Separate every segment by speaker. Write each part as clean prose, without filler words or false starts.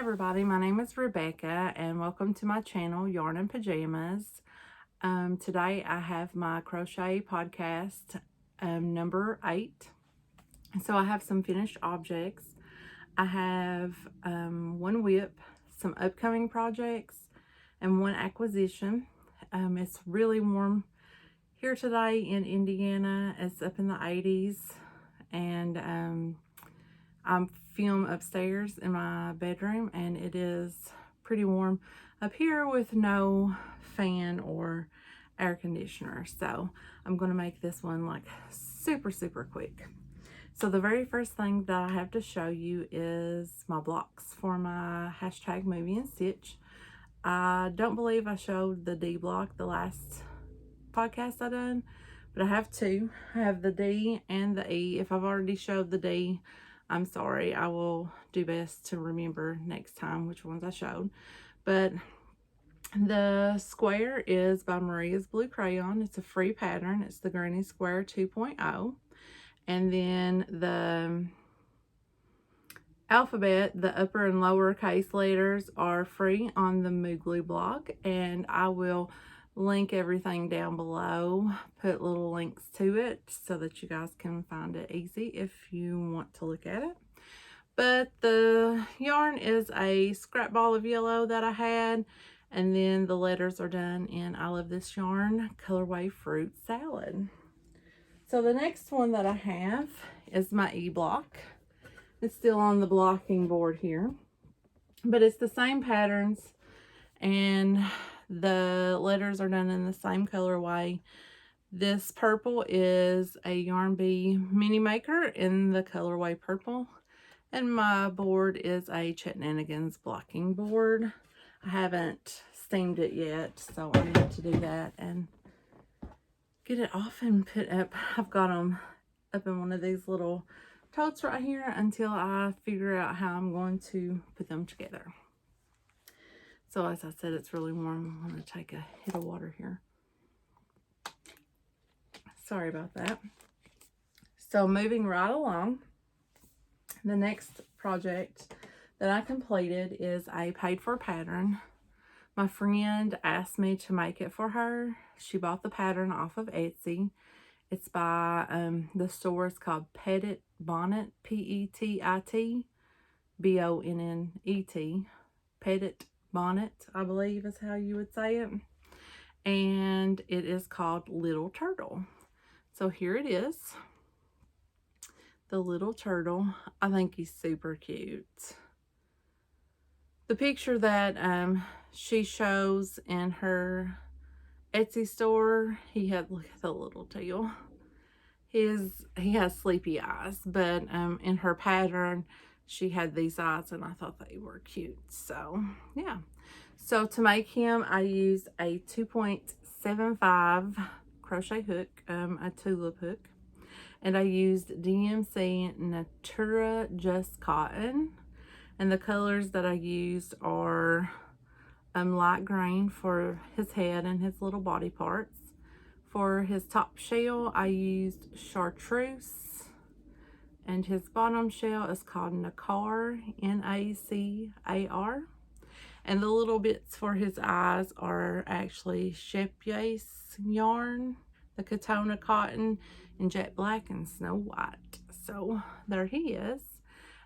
Speaker 1: everybody, my name is Rebecca and welcome to my channel Yarn and Pajamas. Today I have my crochet podcast number 8. So I have some finished objects. I have one whip, some upcoming projects, and one acquisition. It's really warm here today in Indiana. It's up in the 80s and I'm film upstairs in my bedroom and it is pretty warm up here with no fan or air conditioner. So I'm going to make this one like super quick. So the very first thing that I have to show you is my blocks for my hashtag movie and stitch. I don't believe I showed the D block the last podcast I done, but I have two. I have the D and the E. If I've already showed the D, I'm sorry. I will do best to remember next time which ones I showed. But the square is by Maria's Blue Crayon. It's a free pattern. It's the Granny Square 2.0. And then the alphabet, the upper and lower case letters are free on the Moogly blog. And I will link everything down below, put little links to it so that you guys can find it easy if you want to look at it. But the yarn is a scrap ball of yellow that I had, and then the letters are done in I Love This Yarn colorway fruit salad. So the next one that I have is my E block. It's still on the blocking board here, but it's the same patterns and the letters are done in the same colorway. This purple is a Yarn Bee mini maker in the colorway purple. And my board is a Chetnanigans blocking board. I haven't steamed it yet, so I need to do that and get it off and put up. I've got them up in one of these little totes right here until I figure out how I'm going to put them together. So as I said, it's really warm. I'm going to take a hit of water here. Sorry about that. So moving right along, the next project that I completed is a paid for pattern. My friend asked me to make it for her. She bought the pattern off of Etsy. It's by the store is called Petit Bonnet, P-E-T-I-T B-O-N-N-E-T, Petit Bonnet, I believe is how you would say it. And it is called Little Turtle. So here it is. The little turtle. I think he's super cute. The picture that she shows in her Etsy store, he had, look at the little tail. He has sleepy eyes, but in her pattern, she had these eyes and I thought they were cute. So yeah. So to make him, I used a 2.75 crochet hook, a tulip hook. And I used DMC Natura Just Cotton. And the colors that I used are light green for his head and his little body parts. For his top shell, I used chartreuse. And his bottom shell is called Nacar, N-A-C-A-R. And the little bits for his eyes are actually Shepyace yarn, the Katona cotton, and jet black and snow white. So there he is.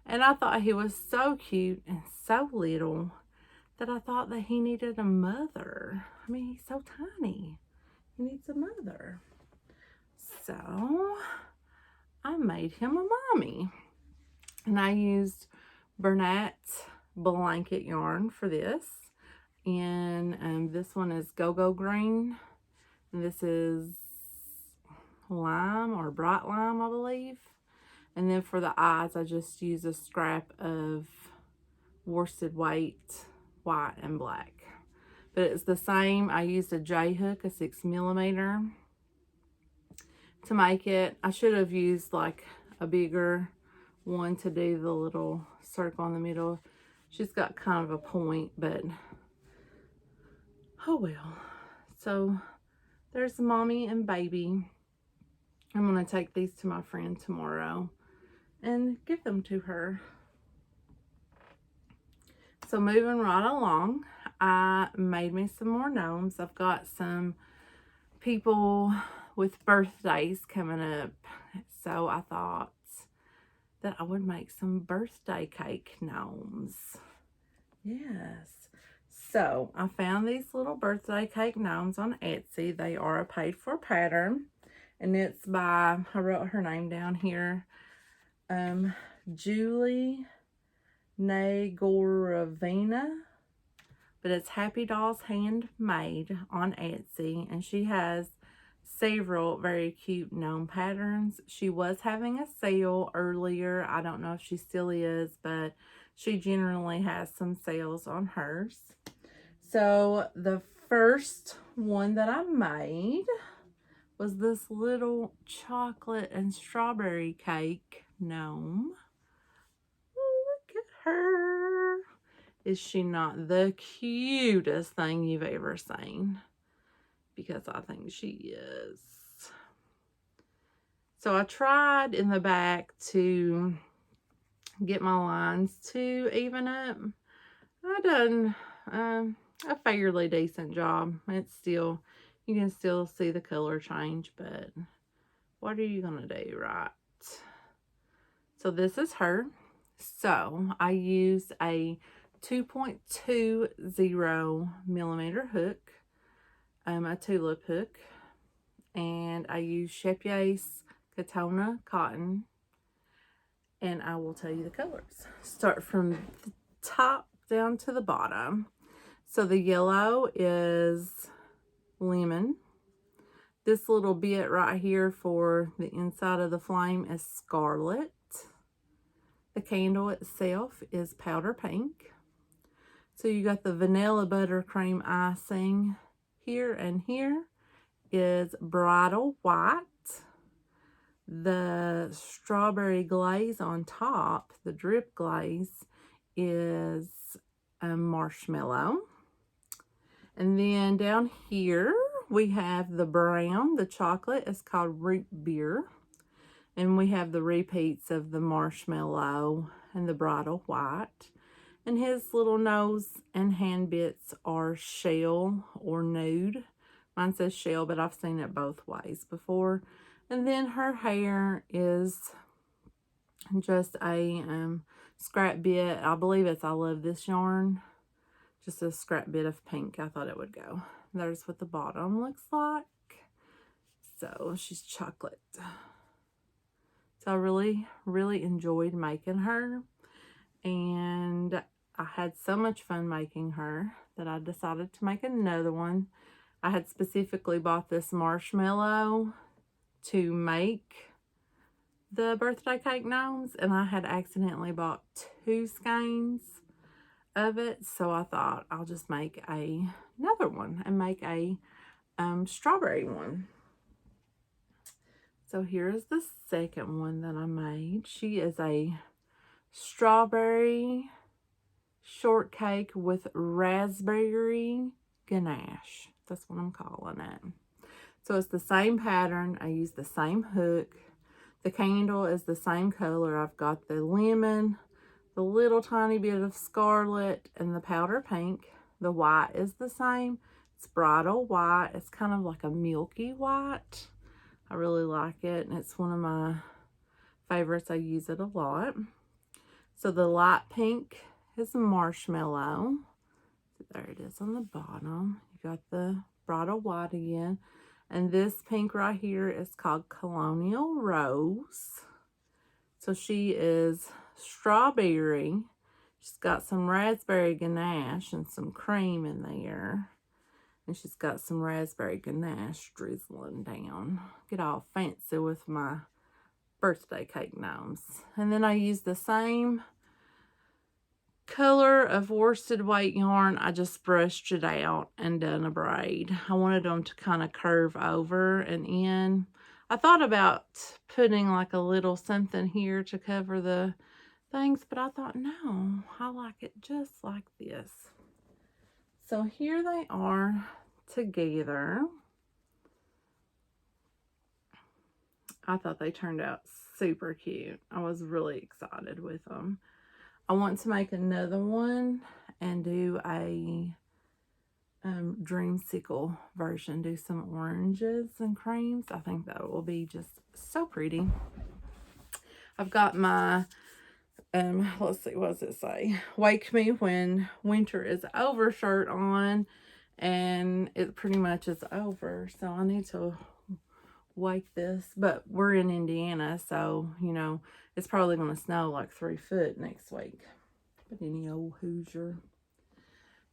Speaker 1: And I thought he was so cute and so little that I thought that he needed a mother. I mean, he's so tiny. He needs a mother. So I made him a mommy. And I used Bernat's blanket yarn for this. And this one is Go-Go Green. And this is lime or bright lime, I believe. And then for the eyes, I just use a scrap of worsted weight, white and black. But it's the same. I used a J hook, a 6mm to make it. I should have used like a bigger one to do the little circle in the middle. She's got kind of a point, but oh well. So there's mommy and baby. I'm going to take these to my friend tomorrow and give them to her. So moving right along, I made me some more gnomes. I've got some people with birthdays coming up, so I thought that I would make some birthday cake gnomes. Yes. So I found these little birthday cake gnomes on Etsy. They are a paid for pattern, and it's by, I wrote her name down here, Julie Nagoravina, but it's Happy Dolls Handmade on Etsy, and she has several very cute gnome patterns. She was having a sale earlier. I don't know if she still is, but she generally has some sales on hers. So the first one that I made was this little chocolate and strawberry cake gnome. Look at her. Is she not the cutest thing you've ever seen? Because I think she is. So I tried in the back to get my lines to even up. I done a fairly decent job. It's still, you can still see the color change, but what are you gonna do, right? So this is her. So I used a 2.20 millimeter hook, a tulip hook, and I used Shepyace Katona cotton, and I will tell you the colors. Start from the top down to the bottom. So the yellow is lemon. This little bit right here for the inside of the flame is scarlet. The candle itself is powder pink. So you got the vanilla buttercream icing here, and here is bridal white. The strawberry glaze on top, the drip glaze, is a marshmallow. And then down here we have the brown. The chocolate is called root beer. And we have the repeats of the marshmallow and the bridal white. And his little nose and hand bits are shell or nude. Mine says shell, but I've seen it both ways before. And then her hair is just a scrap bit. I believe it's I Love This yarn. Just a scrap bit of pink. I thought it would go. There's what the bottom looks like. So she's chocolate. So I really, really enjoyed making her. And I had so much fun making her that I decided to make another one. I had specifically bought this marshmallow to make the birthday cake gnomes, and I had accidentally bought 2 skeins of it, so I thought I'll just make another one and make a strawberry one. So here's the second one that I made. She is a strawberry shortcake with raspberry ganache. That's what I'm calling it. So it's the same pattern. I use the same hook. The candle is the same color. I've got the lemon, the little tiny bit of scarlet, and the powder pink. The white is the same. It's bridal white. It's kind of like a milky white. I really like it, and it's one of my favorites. I use it a lot. So the light pink is marshmallow. There it is on the bottom. You got the bridal white again. And this pink right here is called Colonial Rose. So she is strawberry. She's got some raspberry ganache and some cream in there. And she's got some raspberry ganache drizzling down. Get all fancy with my birthday cake gnomes. And then I use the same color of worsted weight yarn. I just brushed it out and done a braid. I wanted them to kind of curve over and in. I thought about putting like a little something here to cover the things, but I thought, no, I like it just like this. So here they are together. I thought they turned out super cute. I was really excited with them. I want to make another one, and do a dreamsicle version. Do some oranges and creams. I think that will be just so pretty. I've got my, let's see, what does it say? Wake Me When Winter is Over shirt on, and it pretty much is over. So I need to wake this, but we're in Indiana, so, you know, it's probably going to snow like 3 foot next week. But any old Hoosier.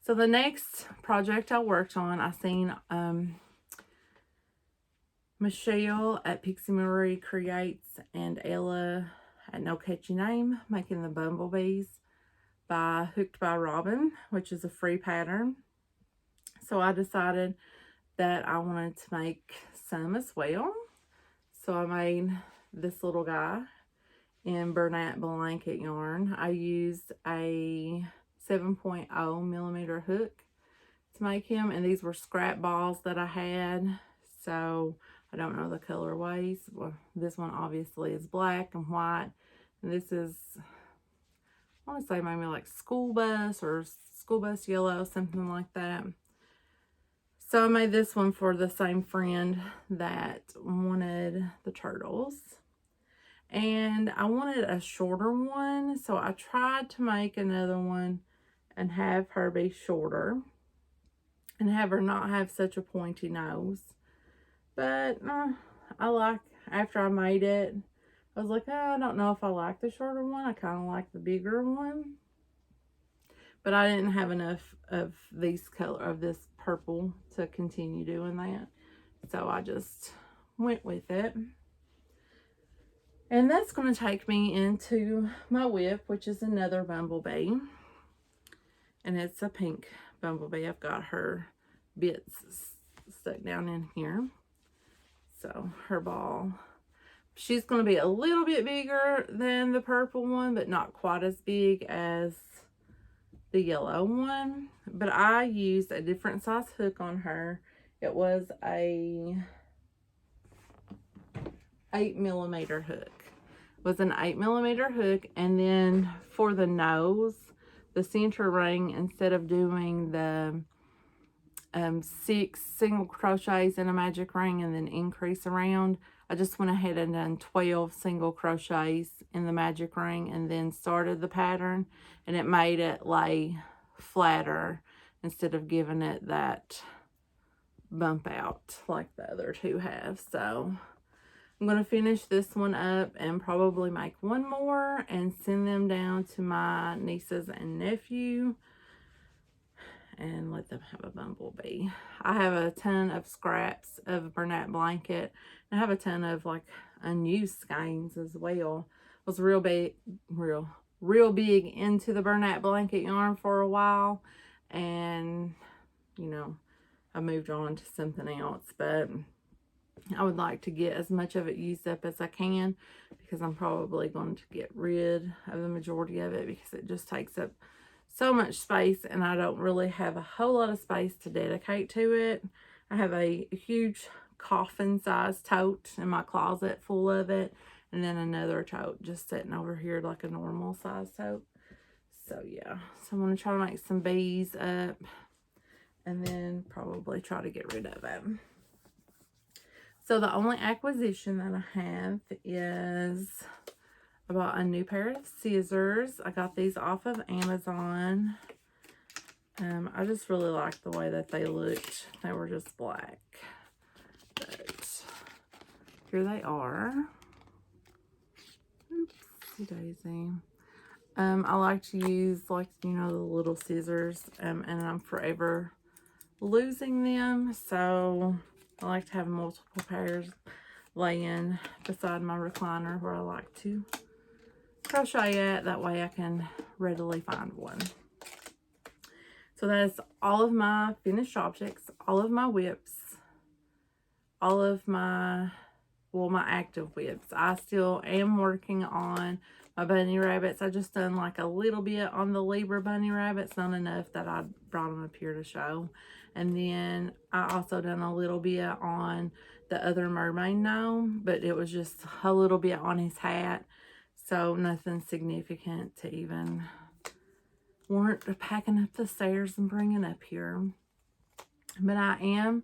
Speaker 1: So the next project I worked on, I seen Michelle at Pixie Marie Creates and Ella at No Catchy Name making the bumblebees by Hooked by Robin, which is a free pattern. So I decided that I wanted to make some as well. So I made this little guy in Bernat blanket yarn. I used a 7.0 millimeter hook to make him, and these were scrap balls that I had, so I don't know the colorways. Well, this one obviously is black and white, and this is, I want to say maybe like school bus or school bus yellow, something like that. So I made this one for the same friend that wanted the turtles. And I wanted a shorter one, so I tried to make another one and have her be shorter and have her not have such a pointy nose. But I like, after I made it, I was like, oh, I don't know if I like the shorter one. I kind of like the bigger one. But I didn't have enough of these color, of this purple, to continue doing that. So I just went with it. And that's going to take me into my whip, which is another bumblebee. And it's a pink bumblebee. I've got her bits stuck down in here. So her ball. She's going to be a little bit bigger than the purple one, but not quite as big as the yellow one. But I used a different size hook on her. It was a 8 millimeter hook. It was an 8 millimeter hook, and then for the nose, the center ring, instead of doing the 6 single crochets in a magic ring and then increase around, I just went ahead and done 12 single crochets in the magic ring and then started the pattern, and it made it lay flatter instead of giving it that bump out like the other two have. So I'm going to finish this one up and probably make one more and send them down to my nieces and nephew and let them have a bumblebee. I have a ton of scraps of Bernat blanket. I have a ton of like unused skeins as well. I was real big into the Bernat blanket yarn for a while, and you know, I moved on to something else, but I would like to get as much of it used up as I can, because I'm probably going to get rid of the majority of it because it just takes up so much space, and I don't really have a whole lot of space to dedicate to it. I have a huge coffin size tote in my closet full of it, and then another tote just sitting over here like a normal size tote. So yeah, so I'm going to try to make some bees up and then probably try to get rid of them. So the only acquisition that I have is I bought a new pair of scissors. I got these off of Amazon. I just really liked the way that they looked. They were just black. But here they are. Oopsie daisy. I like to use, like, you know, the little scissors, and I'm forever losing them. So I like to have multiple pairs laying beside my recliner where I like to crochet at. That way I can readily find one. So that's all of my finished objects, all of my whips, all of my, well, my active whips. I still am working on my bunny rabbits. I just done like a little bit on the Libra bunny rabbits, not enough that I brought them up here to show. And then I also done a little bit on the other mermaid gnome, but it was just a little bit on his hat. So nothing significant to even weren't packing up the stairs and bringing up here. But I am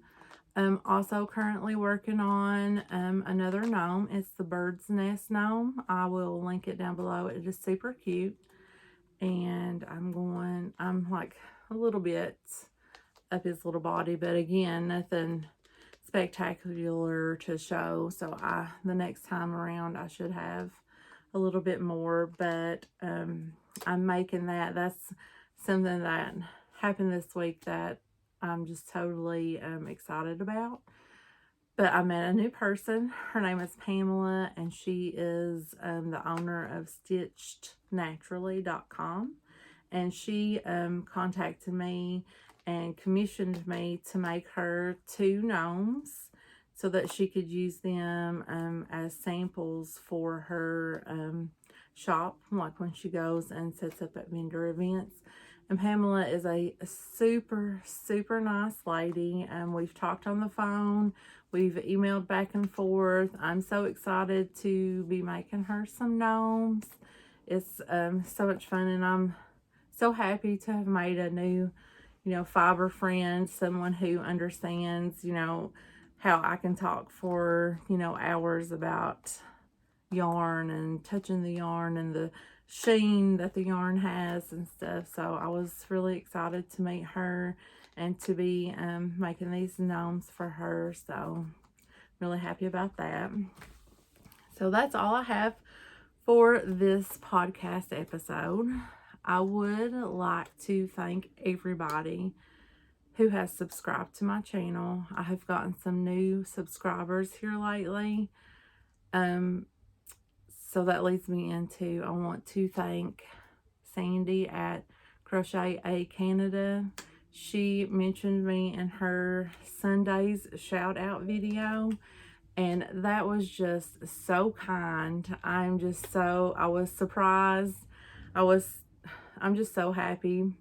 Speaker 1: also currently working on another gnome. It's the bird's nest gnome. I will link it down below. It is super cute. And I'm like a little bit up his little body, but again, nothing spectacular to show. So the next time around I should have a little bit more, but I'm making that. That's something that happened this week that I'm just totally excited about. But I met a new person. Her name is Pamela, and she is the owner of StitchedNaturally.com. And she contacted me and commissioned me to make her 2 gnomes so that she could use them as samples for her shop, like when she goes and sets up at vendor events. And Pamela is a super, super nice lady. We've talked on the phone. We've emailed back and forth. I'm so excited to be making her some gnomes. It's so much fun, and I'm so happy to have made a new, fiber friend, someone who understands, how I can talk for, hours about yarn and touching the yarn and the sheen that the yarn has and stuff. So I was really excited to meet her and to be making these gnomes for her. So really happy about that. So that's all I have for this podcast episode. I would like to thank everybody who has subscribed to my channel. I have gotten some new subscribers here lately. So that leads me into, I want to thank Sandy at Crochet A Canada. She mentioned me in her Sunday's shout out video, and that was just so kind. I was surprised. I'm just so happy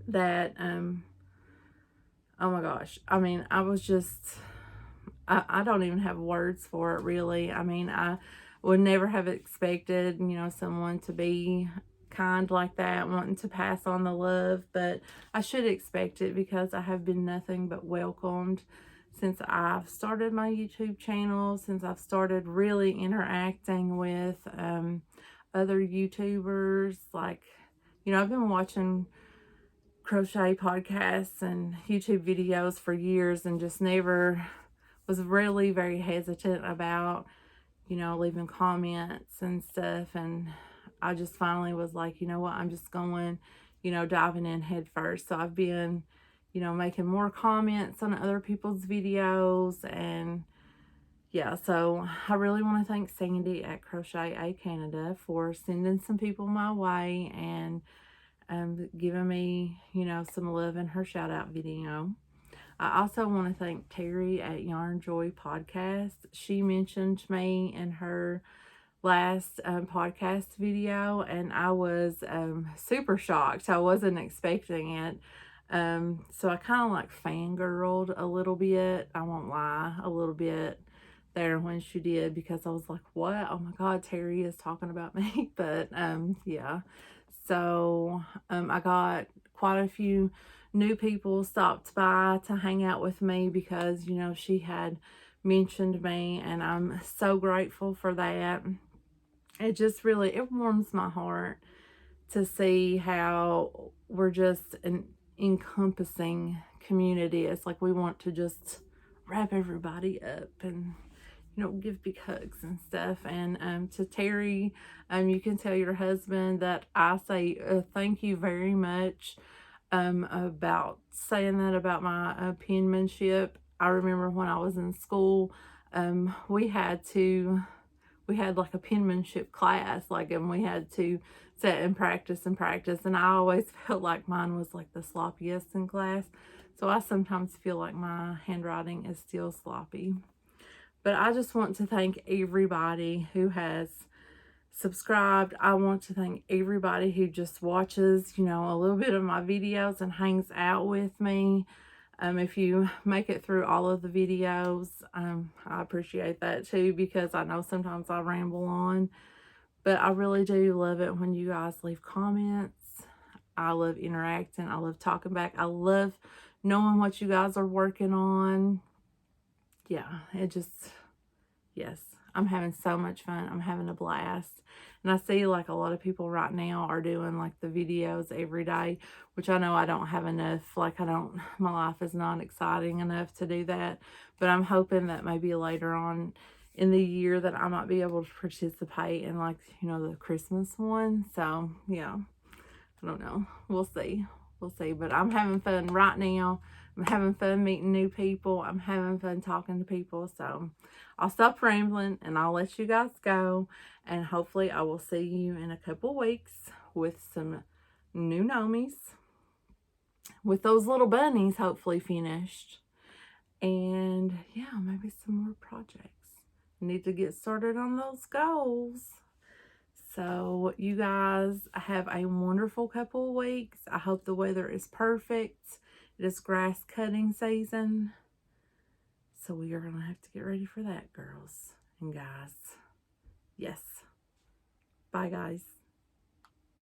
Speaker 1: that, oh my gosh. I mean, I don't even have words for it, really. I mean, I would never have expected, someone to be kind like that, wanting to pass on the love, but I should expect it because I have been nothing but welcomed since I've started my YouTube channel, since I've started really interacting with other YouTubers. Like, I've been watching crochet podcasts and YouTube videos for years and just never was really very hesitant about leaving comments and stuff. And I just finally was like, you know what, I'm just going, diving in head first. So I've been, making more comments on other people's videos. And yeah, so I really want to thank Sandy at Crochet A Canada for sending some people my way and giving me, some love in her shout out video. I also want to thank Terry at Yarn Joy Podcast. She mentioned me in her last podcast video, and I was super shocked. I wasn't expecting it. So I kind of like fangirled a little bit. I won't lie, a little bit there when she did, because I was like, what? Oh my God, Terry is talking about me. But yeah. So I got quite a few new people stopped by to hang out with me because, she had mentioned me, and I'm so grateful for that. It warms my heart to see how we're just an encompassing community. It's like we want to just wrap everybody up and give big hugs and stuff. And to Terry, you can tell your husband that I say thank you very much about saying that about my penmanship. I remember when I was in school, we had like a penmanship class, and we had to sit and practice, and I always felt like mine was like the sloppiest in class. So I sometimes feel like my handwriting is still sloppy. But I just want to thank everybody who has subscribed. I want to thank everybody who just watches, a little bit of my videos and hangs out with me. If you make it through all of the videos, I appreciate that too, because I know sometimes I ramble on, but I really do love it when you guys leave comments. I love interacting. I love talking back. I love knowing what you guys are working on. Yeah, it just, yes, I'm having so much fun. I'm having a blast. And I see like a lot of people right now are doing like the videos every day, which I know I don't have enough. Like my life is not exciting enough to do that. But I'm hoping that maybe later on in the year that I might be able to participate in like, the Christmas one. So yeah, I don't know. We'll see. We'll see. But I'm having fun right now. I'm having fun meeting new people. I'm having fun talking to people. So I'll stop rambling and I'll let you guys go. And hopefully I will see you in a couple weeks with some new Nomies. With those little bunnies hopefully finished. And yeah, maybe some more projects. Need to get started on those goals. So you guys have a wonderful couple of weeks. I hope the weather is perfect. It is grass cutting season. So we are going to have to get ready for that, girls and guys. Yes. Bye, guys.